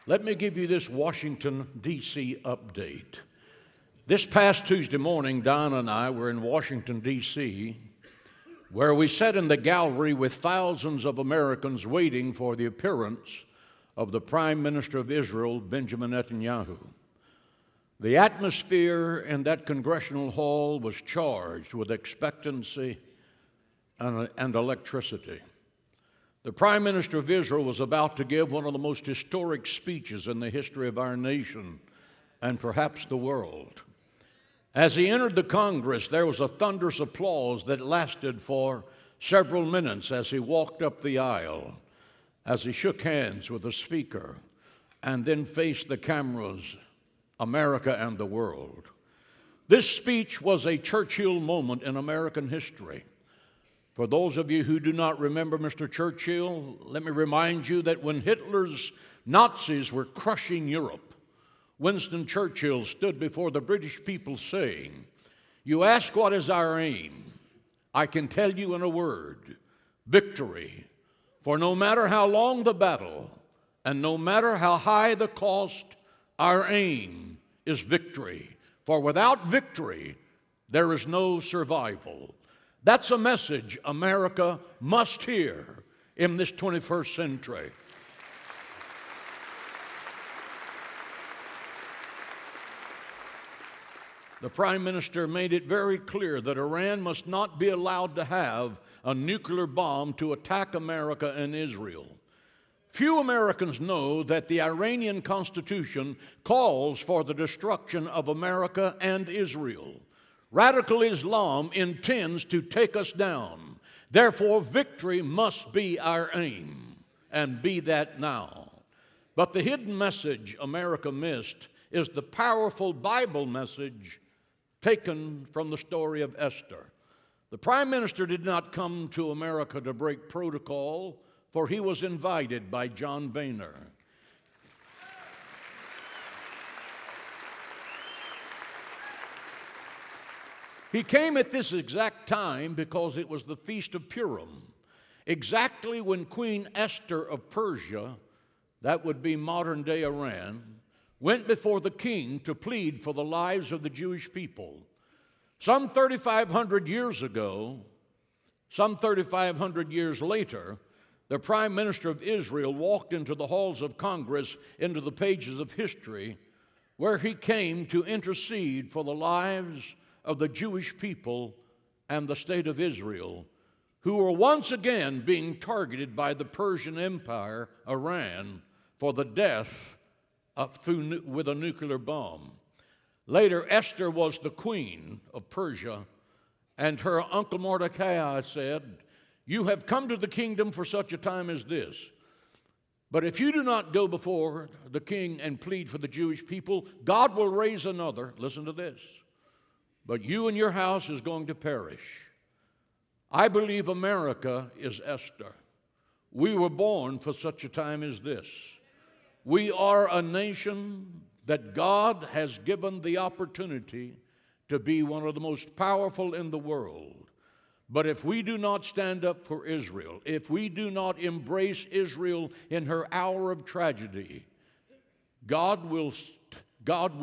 Let me give you this Washington, D.C. update. This past Tuesday morning, Don and I were in Washington, D.C., where we sat in the gallery with thousands of Americans waiting for the appearance of the Prime Minister of Israel, Benjamin Netanyahu. The atmosphere in that congressional hall was charged with expectancy and electricity. The Prime Minister of Israel was about to give one of the most historic speeches in the history of our nation and perhaps the world. As he entered the Congress, there was a thunderous applause that lasted for several minutes as he walked up the aisle, as he shook hands with the speaker, and then faced the cameras, America and the world. This speech was a Churchill moment in American history. For those of you who do not remember Mr. Churchill, let me remind you that when Hitler's Nazis were crushing Europe, Winston Churchill stood before the British people saying, "You ask what is our aim? I can tell you in a word, victory. For no matter how long the battle, and no matter how high the cost, our aim is victory. For without victory, there is no survival." That's a message America must hear in this 21st century. The Prime Minister made it very clear that Iran must not be allowed to have a nuclear bomb to attack America and Israel. Few Americans know that the Iranian Constitution calls for the destruction of America and Israel. Radical Islam intends to take us down. Therefore, victory must be our aim, and be that now. But the hidden message America missed is the powerful Bible message taken from the story of Esther. The Prime Minister did not come to America to break protocol, for he was invited by John Boehner. He came at this exact time because it was the Feast of Purim, exactly when Queen Esther of Persia, that would be modern-day Iran, went before the king to plead for the lives of the Jewish people. Some 3,500 years ago, some 3,500 years later, the Prime Minister of Israel walked into the halls of Congress, into the pages of history, where he came to intercede for the lives of the Jewish people and the state of Israel, who were once again being targeted by the Persian Empire, Iran, for the death with a nuclear bomb. Later, Esther was the queen of Persia, and her uncle Mordecai said, "You have come to the kingdom for such a time as this. But if you do not go before the king and plead for the Jewish people, God will raise another," listen to this, "but you and your house is going to perish." I believe America is Esther. We were born for such a time as this. We are a nation that God has given the opportunity to be one of the most powerful in the world. But if we do not stand up for Israel, if we do not embrace Israel in her hour of tragedy, God will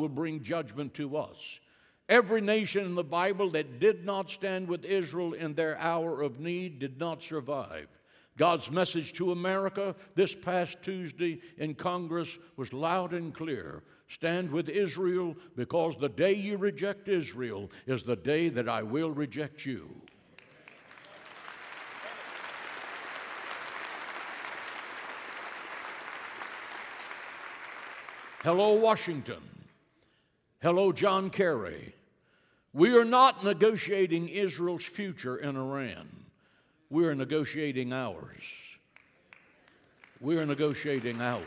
bring judgment to us. Every nation in the Bible that did not stand with Israel in their hour of need did not survive. God's message to America this past Tuesday in Congress was loud and clear. Stand with Israel, because the day you reject Israel is the day that I will reject you. Hello, Washington. Hello, John Kerry. We are not negotiating Israel's future in Iran. We are negotiating ours. We are negotiating ours.